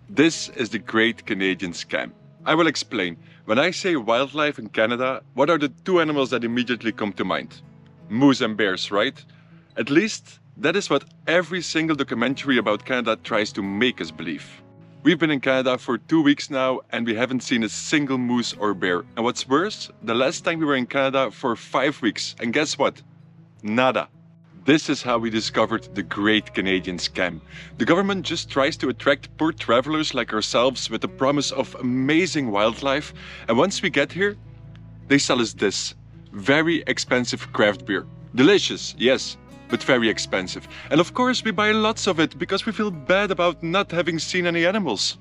This is the Great Canadian Scam. I will explain. When I say wildlife in Canada, what are the two animals that immediately come to mind? Moose and bears, right? At least that is what every single documentary about Canada tries to make us believe. We've been in Canada for 2 weeks now and we haven't seen a single moose or bear. And what's worse, the last time we were in Canada for 5 weeks. And guess what? Nada. This is how we discovered the Great Canadian Scam. The government just tries to attract poor travelers like ourselves with the promise of amazing wildlife. And once we get here, they sell us this very expensive craft beer. Delicious, yes, but very expensive. And of course we buy lots of it because we feel bad about not having seen any animals.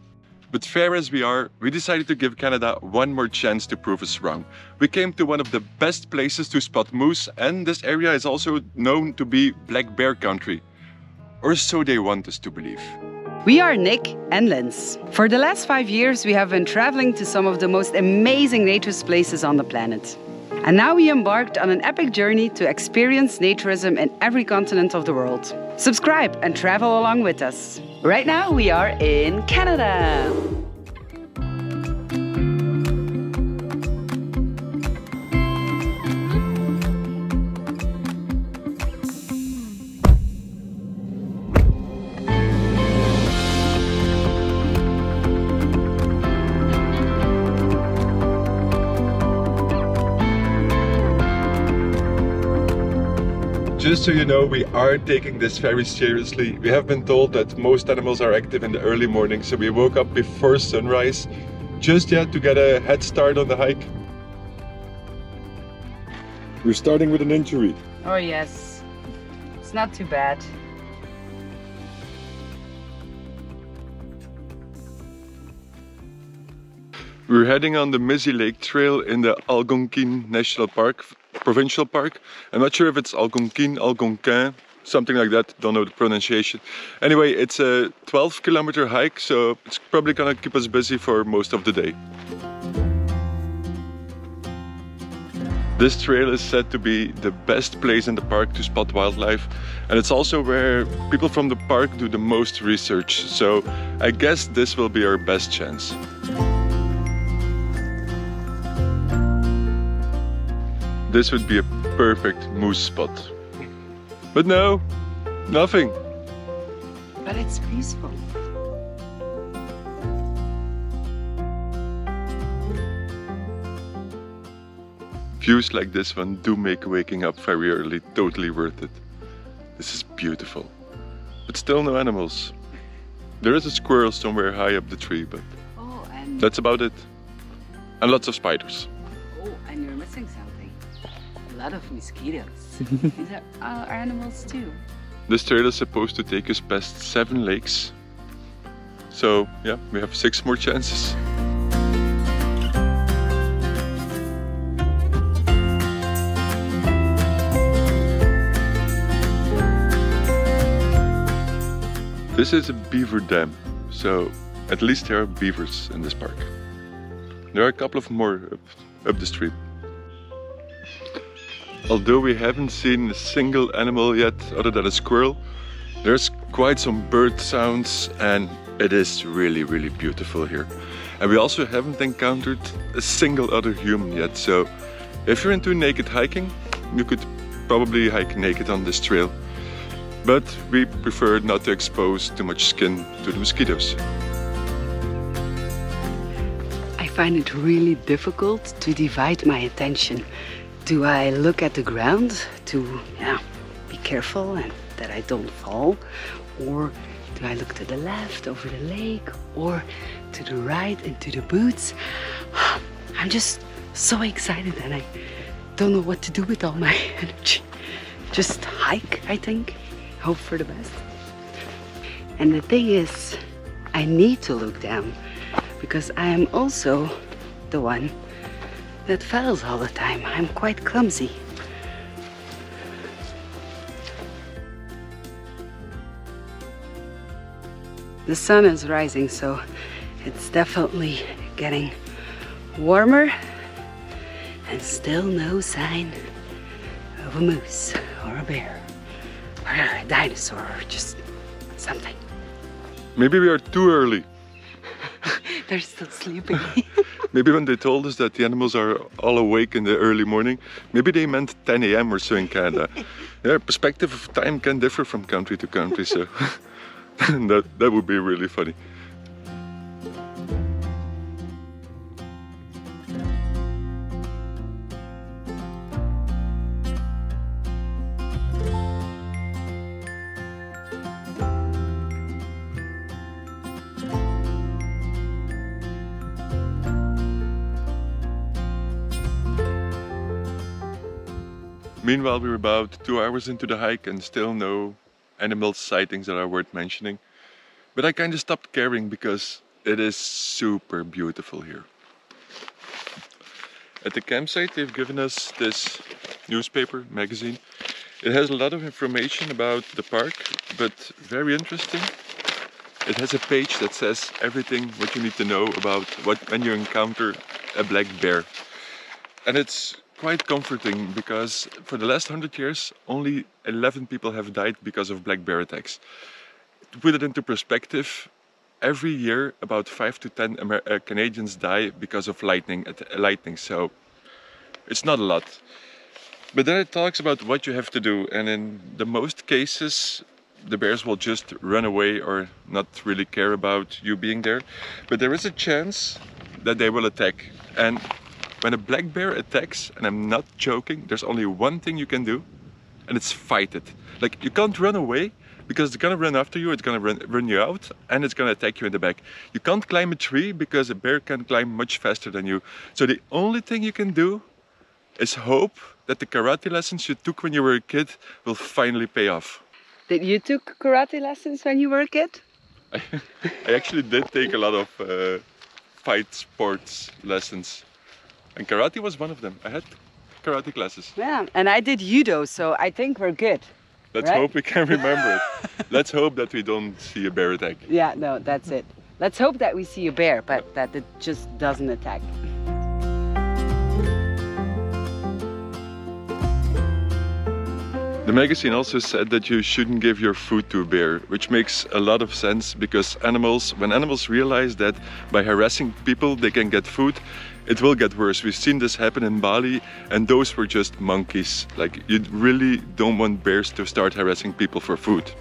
But fair as we are, we decided to give Canada one more chance to prove us wrong. We came to one of the best places to spot moose, and this area is also known to be black bear country. Or so they want us to believe. We are Nick and Linz. For the last 5 years, we have been traveling to some of the most amazing nature places on the planet. And now we embarked on an epic journey to experience naturism in every continent of the world. Subscribe and travel along with us. Right now we are in Canada. Just so you know, we are taking this very seriously. We have been told that most animals are active in the early morning, so we woke up before sunrise, just yet to get a head start on the hike. We're starting with an injury. Oh yes, it's not too bad. We're heading on the Mizzy Lake Trail in the Algonquin National Park, Provincial Park. I'm not sure if it's Algonquin, Algonquin, something like that, don't know the pronunciation. Anyway, it's a 12-kilometer hike, so it's probably gonna keep us busy for most of the day. This trail is said to be the best place in the park to spot wildlife, and it's also where people from the park do the most research, so I guess this will be our best chance. This would be a perfect moose spot. But no, nothing. But it's peaceful. Views like this one do make waking up very early totally worth it. This is beautiful. But still no animals. There is a squirrel somewhere high up the tree, but that's about it. And lots of spiders. Oh, and you're missing something. A lot of mosquitoes. These are our animals too. This trail is supposed to take us past 7 lakes. So yeah, we have 6 more chances. This is a beaver dam, so at least there are beavers in this park. There are a couple of more up the street. Although we haven't seen a single animal yet other than a squirrel, there's quite some bird sounds and it is really, really beautiful here. And we also haven't encountered a single other human yet, so if you're into naked hiking, you could probably hike naked on this trail. But we prefer not to expose too much skin to the mosquitoes. I find it really difficult to divide my attention. Do I look at the ground to be careful and that I don't fall? Or do I look to the left over the lake? Or to the right into the boots? I'm just so excited and I don't know what to do with all my energy. Just hike, I think. Hope for the best. And the thing is, I need to look down because I am also the one that falls all the time. I'm quite clumsy. The sun is rising, so it's definitely getting warmer and still no sign of a moose or a bear or a dinosaur or just something. Maybe we are too early. They're still sleeping. Maybe when they told us that the animals are all awake in the early morning, maybe they meant 10 a.m. or so in Canada. Yeah, perspective of time can differ from country to country, so that would be really funny. Meanwhile, we're about 2 hours into the hike and still no animal sightings that are worth mentioning. But I kind of stopped caring because it is super beautiful here. At the campsite, they've given us this newspaper, magazine. It has a lot of information about the park, but very interesting. It has a page that says everything what you need to know about when you encounter a black bear. And it's quite comforting because for the last 100 years only 11 people have died because of black bear attacks. To put it into perspective, every year about 5 to 10 Canadians die because of lightning, so it's not a lot. But then it talks about what you have to do, and in the most cases the bears will just run away or not really care about you being there. But there is a chance that they will attack. And when a black bear attacks, and I'm not joking, there's only one thing you can do, and it's fight it. Like, you can't run away because it's gonna run after you, it's gonna run you out, and it's gonna attack you in the back. You can't climb a tree because a bear can climb much faster than you. So the only thing you can do is hope that the karate lessons you took when you were a kid will finally pay off. Did you took karate lessons when you were a kid? I actually did take a lot of fight sports lessons. And karate was one of them. I had karate classes. Yeah, and I did judo, so I think we're good. Let's right? hope we can remember it. Let's hope that we don't see a bear attack. Yeah, no, that's it. Let's hope that we see a bear, but that it just doesn't attack. The magazine also said that you shouldn't give your food to a bear, which makes a lot of sense because when animals realize that by harassing people they can get food, it will get worse. We've seen this happen in Bali, and those were just monkeys. Like, you really don't want bears to start harassing people for food.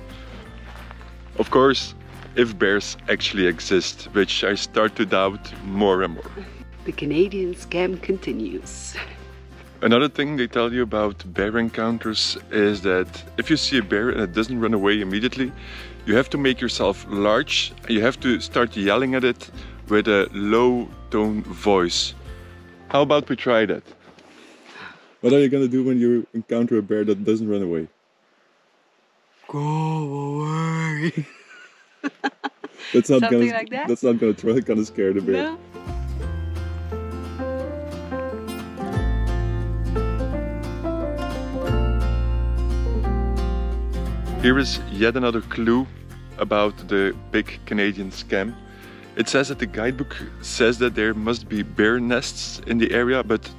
Of course, if bears actually exist, which I start to doubt more and more. The Canadian scam continues. Another thing they tell you about bear encounters is that if you see a bear and it doesn't run away immediately, you have to make yourself large and you have to start yelling at it with a low tone voice. How about we try that? What are you gonna do when you encounter a bear that doesn't run away? Go away. That's not Something gonna, like that? That's not gonna scare the bear. No? Here is yet another clue about the big Canadian scam. It says that the guidebook says that there must be bear nests in the area, but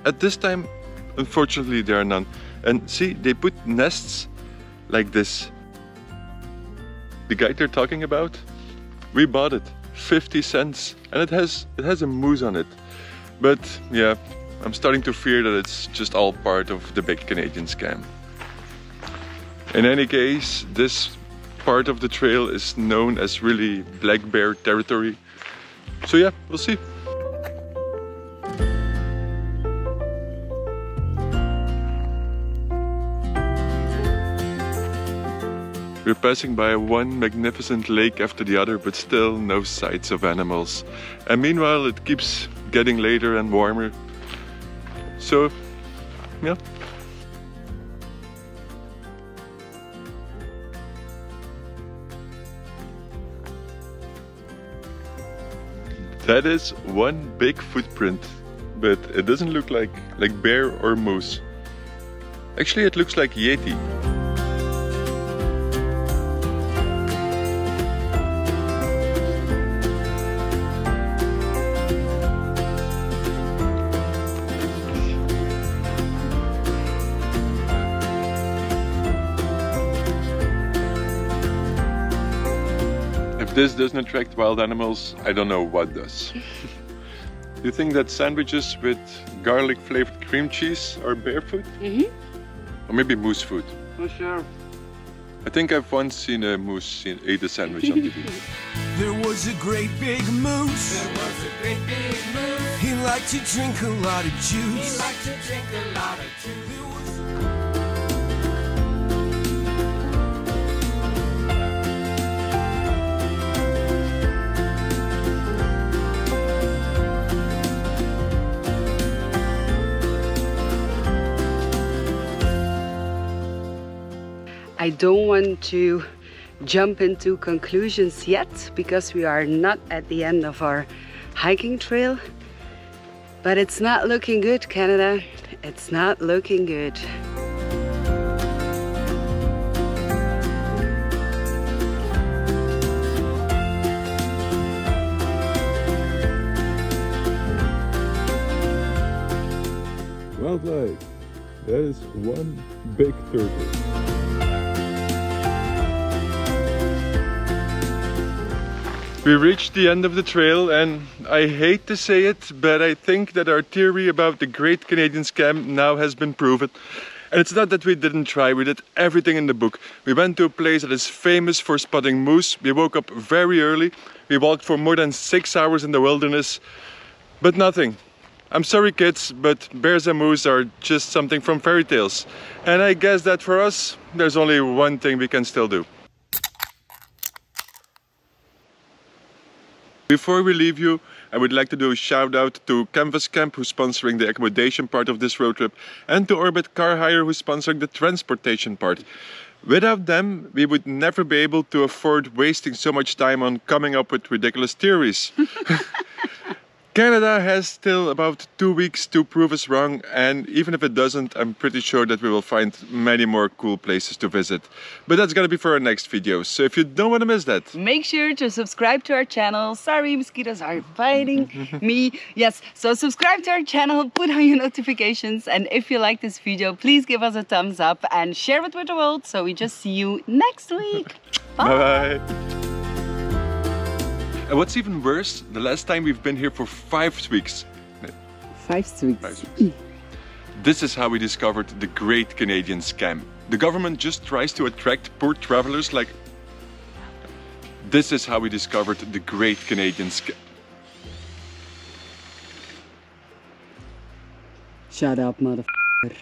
at this time, unfortunately, there are none. And see, they put nests like this. The guide they're talking about, we bought it, 50 cents, and it has a moose on it. But yeah, I'm starting to fear that it's just all part of the big Canadian scam. In any case, this part of the trail is known as really black bear territory. So yeah, we'll see. We're passing by one magnificent lake after the other, but still no signs of animals. And meanwhile, it keeps getting later and warmer. So, yeah. That is one big footprint, but it doesn't look like bear or moose. Actually, it looks like Yeti. this doesn't attract wild animals, I don't know what does. You think that sandwiches with garlic flavored cream cheese are bear food? Or maybe moose food? For sure. I think I've once seen a moose eat a sandwich on TV. There was a great big moose. There was a great big moose. He liked to drink a lot of juice. He liked to drink a lot of juice. I don't want to jump into conclusions yet because we are not at the end of our hiking trail. But it's not looking good, Canada. It's not looking good. Wildlife. That is one big turtle. We reached the end of the trail, and I hate to say it, but I think that our theory about the Great Canadian Scam now has been proven. And it's not that we didn't try, we did everything in the book. We went to a place that is famous for spotting moose. We woke up very early. We walked for more than 6 hours in the wilderness, but nothing. I'm sorry kids, but bears and moose are just something from fairy tales. And I guess that for us, there's only one thing we can still do. Before we leave you, I would like to do a shout out to Canvas Camp, who's sponsoring the accommodation part of this road trip, and to Orbit Car Hire, who's sponsoring the transportation part. Without them, we would never be able to afford wasting so much time on coming up with ridiculous theories. Canada has still about 2 weeks to prove us wrong, and even if it doesn't, I'm pretty sure that we will find many more cool places to visit. But that's gonna be for our next video, so if you don't want to miss that, Make sure to subscribe to our channel. Sorry, mosquitoes are biting me. Yes, so subscribe to our channel, put on your notifications, and if you like this video, please give us a thumbs up and share it with the world. So we just see you next week. bye! And what's even worse, the last time we've been here for 5 weeks. 5 weeks. 5 weeks. This is how we discovered the Great Canadian Scam. The government just tries to attract poor travelers like... This is how we discovered the Great Canadian Scam. Shut up, motherfucker.